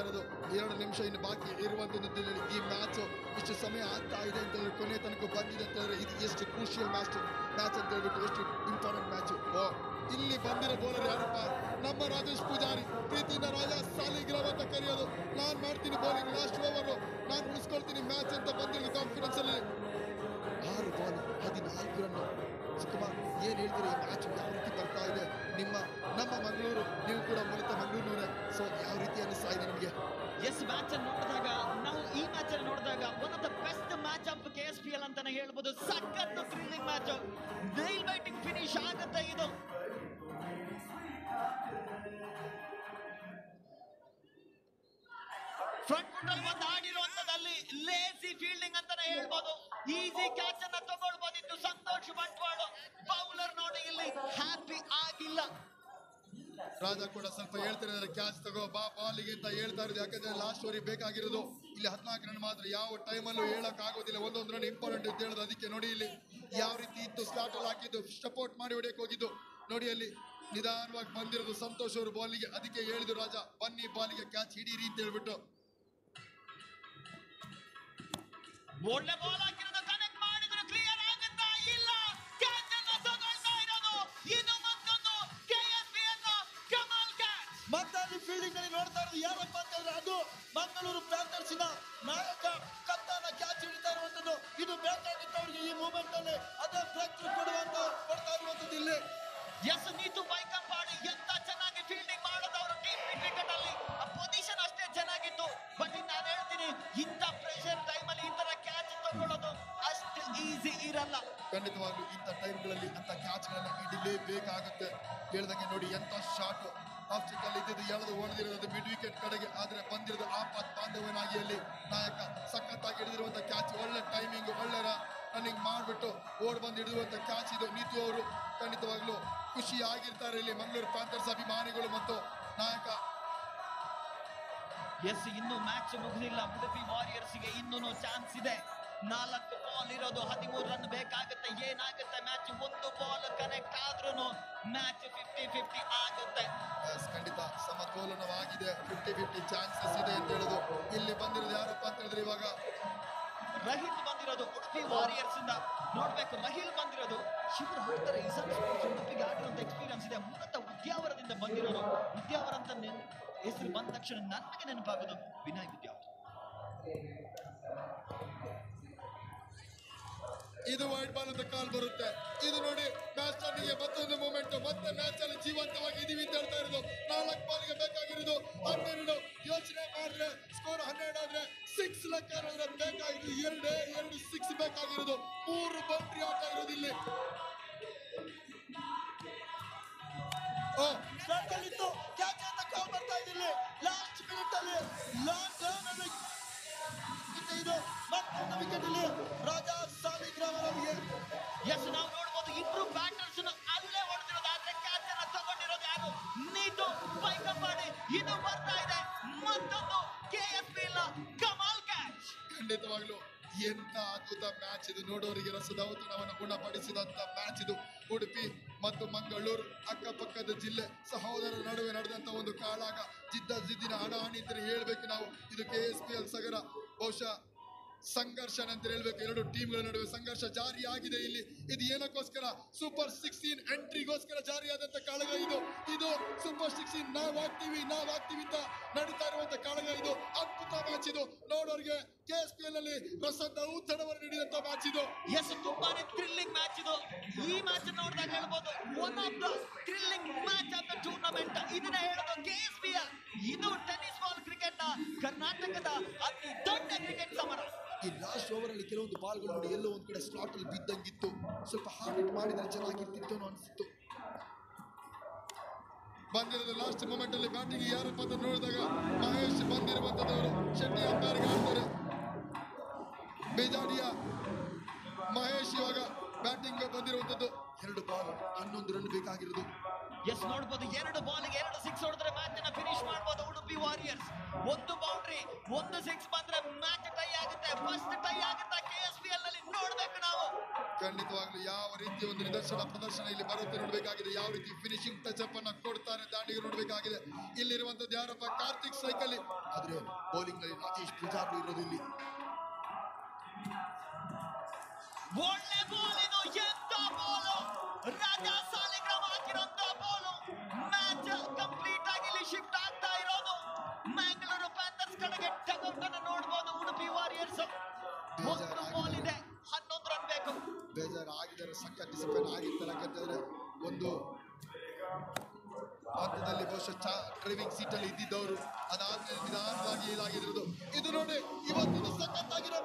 ಇರೋದು. 2 ನಿಮಿಷ ಇನ್ನು ಬಾಕಿ ಇರುವಂತದ್ದು. ಈ ಮ್ಯಾಚ್ ಇಷ್ಟು ಸಮಯ ಆಗ್ತಾ ಇದೆ ಅಂತ ಹೇಳಿ ಕೊನೆ ತನಕ ಬಂದಿದೆ ಅಂತ ಹೇಳಿದ್ರೆ ಇದು ಎಷ್ಟು ಕ್ರೂಷಿಯಲ್ ಮ್ಯಾಚ್ ಅಂತ ಹೇಳ್ಬಿಟ್ಟು ಎಷ್ಟು ಇಂಪಾರ್ಟೆಂಟ್ ಮ್ಯಾಚ್. ಇಲ್ಲಿ ಬಂದಿರೋ ಬೌಲರ್ ಯಾರಪ್ಪ? ನಮ್ಮ ರಾಜೇಶ್ ಪೂಜಾರಿ. ಪ್ರೀತಿಯಿಂದ ರಾಜ ಸಾಲಿಗ್ರಾಮ ಅಂತ ಕರೆಯೋದು. ನಾನು ಮಾಡ್ತೀನಿ ಬೌಲಿಂಗ್, ಲಾಸ್ಟ್ ಓವರ್ ನಾನು ಉಳಿಸ್ಕೊಳ್ತೀನಿ ಮ್ಯಾಚ್ ಅಂತ ಬಂದಿರೋ ಕಾನ್ಫಿಡೆನ್ಸ್ ಅಲ್ಲಿ 6 ಬಾಲ್ 14 ರನ್. ಸುಕುಮಾರ್ ಏನ್ ಹೇಳ್ತೀರಿ? ಈ ಮ್ಯಾಚ್ ಯಾವ ರೀತಿ ಬರ್ತಾ ಇದೆ? ನಮ್ಮ ಮಂಗಳೂರು, ನೀವು ಕೂಡ ಮೂಲತಃ ಮಂಗಳೂರಿನವರೇ, ಸೊ ಯಾವ ರೀತಿ ಅನಿಸ್ತಾ ಇದೆ ನಿಮಗೆ? ಎಸ್, ಮ್ಯಾಚ್ ಅನ್ನು ನೋಡಿದಾಗ ನಾವು ಈ ಮ್ಯಾಚ್ ಅನ್ನು ನೋಡಿದಾಗ one of the best match of KSPL ಅಂತಾನೆ ಹೇಳ್ಬೋದು. ಸಖತ್ thrilling match, Nile biting finish ಆಗುತ್ತೆ ಇದು. ಫ್ರಂಟ್ ಫುಟ್ ಅಲ್ಲಿ ಒಂದು ಆಡಿರುವಂತದಲ್ಲಿ ಲೇಸಿ ಫೀಲ್ಡಿಂಗ್ ಅಂತಾನೆ ಹೇಳ್ಬೋದು. ಈಸಿ ಕ್ಯಾಚ್ ಅನ್ನ ತಗೊಳ್ಬೋದಿತ್ತು ಸಂತೋಷ್ ಬಂಟ್ವಾಳ. ಬೌಲರ್ ನೋಡಿ ಇಲ್ಲಿ ಹ್ಯಾಪಿ ಆಗಿಲ್ಲ. ರಾಜ ಕೂಡ ಸ್ವಲ್ಪ ಹೇಳ್ತಿದ್ದಾರೆ ಕ್ಯಾಚ್ ತಗೋ ಬಾ ಬಾಲಿಗೆ ಅಂತ ಹೇಳ್ತಾ ಇರೋದು. ಯಾಕಂದ್ರೆ ಲಾಸ್ಟ್ ಓವರಿಗೆ ಬೇಕಾಗಿರೋದು ಇಲ್ಲಿ 14 ರನ್ ಮಾತ್ರ. ಯಾವ ಟೈಮಲ್ಲೂ ಹೇಳಕ್ ಆಗೋದಿಲ್ಲ, ಒಂದೊಂದು ರನ್ ಇಂಪಾರ್ಟೆಂಟ್ ಅಂತ ಹೇಳೋದು. ಅದಕ್ಕೆ ನೋಡಿ ಇಲ್ಲಿ ಯಾವ ರೀತಿ ಇತ್ತು, ಸ್ಲಾಟ್ ಅಲ್ಲಿ ಹಾಕಿದ್ದು, ಸಪೋರ್ಟ್ ಮಾಡಿ ಹೊಡೆಯಕ್ಕೆ ಹೋಗಿದ್ದು. ನೋಡಿ ಅಲ್ಲಿ ನಿಧಾನವಾಗಿ ಬಂದಿರೋದು ಸಂತೋಷ್ ಅವರು ಬಾಲಿಗೆ. ಅದಕ್ಕೆ ಹೇಳಿದ್ರು ರಾಜ ಬನ್ನಿ ಬಾಲಿಗೆ ಕ್ಯಾಚ್ ಹಿಡೀರಿ ಅಂತ ಹೇಳ್ಬಿಟ್ಟು. ಒಳ್ಳೆ ಬಾಲ್ ಹಾಕಿರೋದು, ಕನೆಕ್ಟ್ ಮಾಡಿದ್ರು, ಕ್ಲಿಯರ್ ಆಗುತ್ತಾ ಇಲ್ಲ. ಕ್ಯಾಚ್ ಅನ್ನು ತಗೊಳ್ತಾ ಇರೋದು ಇದು ಮತ್ತೊಂದು KSPL ಕಮಾಲ್ ಕ್ಯಾಚ್. ಮತ್ತೆ ಅಲ್ಲಿ ಫೀಲ್ಡಿಂಗ್ ನಲ್ಲಿ ನೋಡ್ತಾ ಇರೋದು ಯಾರಪ್ಪ ಅಂತಂದ್ರೆ ಅದು ಮಂಗಳೂರು ಪ್ಯಾಂಥರ್ಸ್ನ ನಾಯಕ ಕಪ್ತಾನ ಕ್ಯಾಚ್ ಹಿಡಿತಾ ಇರುವಂತದ್ದು. ಇದು ಬೇಕಾಗಿತ್ತು ಅವರಿಗೆ ಈ ಮೂಮೆಂಟ್ ಅಲ್ಲಿ. ಅದೇ ಬ್ರೇಕ್ ಥ್ರೂ ಕೊಡ್ತಾ ಇರುವಂತದ್ದು ಇಲ್ಲಿ. ಎಸ್, ನೀತು ಬೈಕಂಪಾಡಿ ಎಂತ ಚೆನ್ನಾಗಿ ಫೀಲ್ಡಿಂಗ್ ಮಾಡೋದು ಅವರು ಟೀಮ್ ಕ್ರಿಕೆಟ್ ಅಲ್ಲಿ. ಆ ಪೊಸಿಷನ್ ಅಷ್ಟೇ ಚೆನ್ನಾಗಿತ್ತು. ಬಟ್ ನಾನು ಹೇಳ್ತೀನಿ, ಇಂಥ ಪ್ರೆಷರ್ ಟೈಮ್ ಅಲ್ಲಿ ಈ ತರ ಕ್ಯಾಚ್ ತಗೊಳ್ಳೋದು ಅಷ್ಟು ಈಸಿ ಇರಲ್ಲ. ಖಂಡಿತವಾಗ್ಲೂ ಇಂಥ ಟೈಮ್ಗಳಲ್ಲಿ ಅಂತ ಕ್ಯಾಚ್ಗಳನ್ನ ಹಿಡಿಲೇಬೇಕಾಗುತ್ತೆ. ಹೇಳ್ದಂಗೆ ನೋಡಿ ಎಂತ ಶಾಟ್ ಆಫ್ ಸ್ಟಿಕ್ ಅಲ್ಲಿ ಇದ್ದಿದ್ದು ಎಳೆದು ಹೊಡೆದಿರೋದು ಮಿಡ್ ವಿಕೆಟ್ ಕಡೆಗೆ. ಆದ್ರೆ ಬಂದಿರೋದು ಆಪತ್ ಬಾಂಧವನಾಗಿ ಅಲ್ಲಿ ನಾಯಕ ಸಖತ್ತಾಗಿ ಹಿಡಿದಿರುವಂತ ಕ್ಯಾಚ್. ಒಳ್ಳೆ ಟೈಮಿಂಗ್, ಒಳ್ಳೆ ರನ್ನಿಂಗ್ ಮಾಡಿಬಿಟ್ಟು ಓಡ್ ಬಂದು ಹಿಡಿದಿರುವಂತ ಕ್ಯಾಚ್ ಇದು. ನೀತು ಅವರು ಖಂಡಿತವಾಗ್ಲೂ ಖುಷಿ ಆಗಿರ್ತಾರೆ ಇಲ್ಲಿ ಮಂಗಳೂರು ಪ್ಯಾಂಥರ್ಸ್ ಅಭಿಮಾನಿಗಳು ಮತ್ತು ನಾಯಕ. ಎಸ್, ಇನ್ನು ಮ್ಯಾಚ್ ಮುಗಿದಿಲ್ಲ. ಉಡುಪಿ ವಾರಿಯರ್ಸ್ಗೆ ಇನ್ನೂ ಚಾನ್ಸ್ ಇದೆ. 4 ಬಾಲ್ ಇರೋದು, 13 ರನ್ ಬೇಕಾಗುತ್ತೆ. ಏನಾಗುತ್ತೆ ಮ್ಯಾಚ್? ಒಂದು ಬಾಲ್ ಕನೆಕ್ಟ್ ಆದ್ರೂ ಮ್ಯಾಚ್ 50-50 ಆಗುತ್ತೆ. ಖಂಡಿತ ಸಮತೋಲನವಾಗಿದೆ. 50-50 ಚಾನ್ಸಸ್ ಇದೆ ಅಂತ ಹೇಳೋದು. ಇಲ್ಲಿ ಬಂದಿರೋದು ಯಾರಪ್ಪ ಅಂತ ಹೇಳಿದ್ರೆ ಇವಾಗ ರಹಿಲ್ ಬಂದಿರೋದು ಉಡುಪಿ ವಾರಿಯರ್ಸ್ ಇಂದ. ನೋಡ್ಬೇಕು, ರಹಿಲ್ ಬಂದಿರೋದು ಶಿವರ್ ಹಾಡ್ತಾರೆ. ಉಡುಪಿಗೆ ಆಡಿರುವಂತ ಎಕ್ಸ್ಪೀರಿಯನ್ಸ್ ಇದೆ. ಮೂಲತಃ ಉದ್ಯಾವರದಿಂದ ಬಂದಿರೋರು. ಉದ್ಯಾವರ ಅಂತ ಹೆಸರು ಬಂದ ತಕ್ಷಣ ನನಗೆ ನೆನಪಾಗೋದು ವಿನಯ್ ಉದ್ಯಾವರ. ಇದು ವೈಟ್ ಬಾಲ್ ಅಂತ ಕಾಲ್ ಬರುತ್ತೆ. ಇದು ನೋಡಿ ಮ್ಯಾಚ್ ಗೆ ಮತ್ತೊಂದು ಮೂಮೆಂಟ್. ಮತ್ತೆ ಮ್ಯಾಚ್ ಅಲ್ಲಿ ಜೀವಂತವಾಗಿ ಇದೀವಿ ಅಂತ ಹೇಳ್ತಾ ಇರೋದು. 4 ಬಾಲ್ಗೆ ಬೇಕಾಗಿರೋದು 12. ಯೋಚನೆ ಮಾಡಿದ್ರೆ ಸ್ಕೋರ್ 12 ಆದ್ರೆ 6 ಲೆಕ್ಕ ಬೇಕಾಗಿರೋದು. 2 6 ಬೇಕಾಗಿರೋದು. 3 ಬೌಂಡ್ರಿ ಆಟ ಇರೋದು ಇಲ್ಲಿ. ಇತ್ತು ಕ್ಯಾಚ್ ಅಂತ ಕಾಲ್ ಬರ್ತಾ ಇದ್ದಿಲ್ಲ. ಲಾಸ್ಟ್ ಮಿನಿಟ್ ಅಲ್ಲಿ ಲಾಂಗ್ ರನ್ ಅಲ್ಲಿ ಇದು ಮತ್ತೊಂದು ವಿಕೆಟ್ ಇಲ್ಲಿ ರಾಜ ಸಾಲಿಗ್ರಾಮ ಅವರಿಗೆ. ಎಸ್, ನಾವು ನೋಡ್ಬೋದು ಇಬ್ರು ಬ್ಯಾಟರ್ಸ್ ಅಲ್ಲೇ ಹೊಡೆದಿರೋದು. ಆದ್ರೆ ಕ್ಯಾಚ್ ಅನ್ನ ತಗೊಂಡಿರೋದು ಯಾರು? ನೀತು ಬೈಕಂಪಾಡಿ. ಇದು ಬರ್ತಾ ಇದೆ ಮತ್ತೊಂದು KSPL ಕಮಾಲ್ ಕ್ಯಾಚ್. ಖಂಡಿತವಾಗ್ಲೂ ಎಂತ ಅದ್ಭುತ ಮ್ಯಾಚ್ ಇದು. ನೋಡೋರಿಗೆ ರಸದೌತಣವನ್ನು ಗುಣಪಡಿಸಿದಂತ ಮ್ಯಾಚ್ ಇದು. ಉಡುಪಿ ಮತ್ತು ಮಂಗಳೂರು ಅಕ್ಕಪಕ್ಕದ ಜಿಲ್ಲೆ ಸಹೋದರರ ನಡುವೆ ನಡೆದಂತ ಒಂದು ಕಾಳಾಗ, ಜಿದ್ದಿನ ಹಣಾಹಣಿ ಅಂತ ಹೇಳ್ಬೇಕು ನಾವು. ಇದು KSPL ಸಗರ ಬಹುಶಃ ಸಂಘರ್ಷ ಅಂತ ಹೇಳ್ಬೇಕು. 2 ಟೀಮ್ಗಳ ನಡುವೆ ಸಂಘರ್ಷ ಜಾರಿಯಾಗಿದೆ ಇಲ್ಲಿ. ಇದು ಏನಕ್ಕೋಸ್ಕರ? ಸೂಪರ್ 16 ಎಂಟ್ರಿಗೋಸ್ಕರ ಜಾರಿಯಾದಂತ ಕಾಳಗ ಇದು. ಇದು ಸೂಪರ್ 16 ನಾವಾಗ್ತೀವಿ ಅಂತ ನಡೀತಾ ಇರುವಂತ ಕಾಳಗ ಇದು. ಅದ್ಭುತ ಮ್ಯಾಚ್ ಇದು. ನೋಡೋರಿಗೆ KSPL ಅಲ್ಲಿ ರಸದೌತಣವನ್ನು ನೀಡಿದಂತ ಮ್ಯಾಚ್ ಇದು. ಎಸ್, ತುಂಬಾನೇ ಥ್ರಿಲ್ಲಿಂಗ್ ಮ್ಯಾಚ್ ಇದು. ಈ ಮ್ಯಾಚ್ ನೋಡಿದಾಗ ಹೇಳ್ಬೋದು one of the thrilling match of the tournament. ಇದನ್ನ ಹೇಳೋದು KSPL. ಇದು ಟೆನ್ನಿಸ್ ಬಾಲ್ ಕ್ರಿಕೆಟ್ ನ ಕರ್ನಾಟಕದ ಅತಿ ದೊಡ್ಡ ಕ್ರಿಕೆಟ್ ಸಮರ. ಈ ಲಾಸ್ಟ್ ಓವರ್ ಅಲ್ಲಿ ಕೆಲವೊಂದು ಬಾಲ್ಗಳು ನೋಡಿ ಎಲ್ಲೋ ಒಂದ್ ಕಡೆ ಸ್ಲಾಟ್ ಅಲ್ಲಿ ಬಿದ್ದಂಗಿತ್ತು. ಸ್ವಲ್ಪ ಹಾರ್ಡ್ ಹಿಟ್ ಮಾಡಿದ್ರೆ ಚೆನ್ನಾಗಿರ್ತಿತ್ತು ಅನ್ಸಿತ್ತು. ಬಂದಿರೋದು ಲಾಸ್ಟ್ ಮೂಮೆಂಟ್ ಅಲ್ಲಿ ಬ್ಯಾಟಿಂಗ್ ಯಾರಪ್ಪ ಅಂತ ನೋಡಿದಾಗ ಮಹೇಶ್ ಬಂದಿರುವಂತದವರು. ಶೆಟ್ಟಿ ಅಂಪೈರ್ಗೆ ಆಡ್ತಾರೆ. ಬೇಜಾಡಿಯ ಮಹೇಶ್ ಇವಾಗ ಬ್ಯಾಟಿಂಗ್ ಬಂದಿರುವಂತದ್ದು. 2 ಬಾಲ್ 11 ರನ್ ಬೇಕಾಗಿರೋದು. ಎಸ್, ನೋಡ್ಬೋದು 2 ಬಾಲ್ಗೆ 2 6 ಹೊಡೆದ್ರೆ ಮ್ಯಾಚ್ ಅನ್ನ ಫಿನಿಶ್ ಮಾಡಬಹುದು ಉಡುಪಿ ವಾರಿಯರ್ಸ್. 1 ಬೌಂಡ್ರಿ 1 6 ಬಂದ್ರೆ ಮ್ಯಾಚ್ ಟೈ ಆಗುತ್ತೆ. ಫಸ್ಟ್ ಟೈ ಆಗುತ್ತೆ KSPL ನಲ್ಲಿ. ನೋಡ್ಬೇಕು ನಾವು. ಖಂಡಿತವಾಗ್ಲೂ ಯಾವ ರೀತಿ ಒಂದು ಪ್ರದರ್ಶನ ಇಲ್ಲಿ ಬರುತ್ತೆ ನೋಡ್ಬೇಕಾಗಿದೆ. ಯಾವ ರೀತಿ ಫಿನಿಶಿಂಗ್ ಟಚ್ ಅಪ್ ಅನ್ನ ಕೊಡ್ತಾನೆ ದಾಂಡಿಗೆ ನೋಡ್ಬೇಕಾಗಿದೆ. ಇಲ್ಲಿರುವಂತದ್ದು ಯಾರಪ್ಪ? ಕಾರ್ತಿಕ್ ಸೈಕಲ್. ಆದ್ರೆ ಬೌಲಿಂಗ್ ನಲ್ಲಿ ರಾಜೇಶ್ ಪೂಜಾರ್ಲು ಇರೋದು ಇಲ್ಲಿ. ಒಳ್ಳೆ ಬಾಲ್ ಇದು, ಎಂತ ಬಾಲು! ರಾಜಾ ಸಾಲಿಗ್ರಾಮ ಹಾಕಿರೋಂತ ಬಾಲು. ಮ್ಯಾಚ್ ಕಂಪ್ಲೀಟ್ ಆಗಿ ಇಲ್ಲಿ ಶಿಫ್ಟ್ ಆಗ್ತಾ ಇರೋದು ಮ್ಯಾಂಗ್ಳೂರು ಪ್ಯಾಂಥರ್ಸ್ ಕಡೆಗೆ. ಟಗೌಟ್ ಅನ್ನು ನೋಡಬಹುದು ಉಡುಪಿ ವಾರಿಯರ್ಸ್. ಒಂದು ಬಾಲ್ ಇದೆ, 11 ರನ್ ಬೇಕು. ಬೇಜಾರಾಗಿದ್ದಾರೆ, ಸಕ್ಕ ಡಿಸಿಪ್ಲಿನ್ ಆಗಿರ್ತಾರೆ. ಯಾಕಂತಂದ್ರೆ ಒಂದು ಹಂತದಲ್ಲಿ ಬಹುಶಃ ಡ್ರೈವಿಂಗ್ ಸೀಟ್ ಅಲ್ಲಿ ಇದ್ದಿದ್ದವರು ಅದಾದ್ಮೇಲೆ ನಿಧಾನವಾಗಿ ಇದಾಗಿರೋದು. ಇದು ನೋಡಿ ಇವತ್ತು ಸಖತ್ತಾಗಿರೋ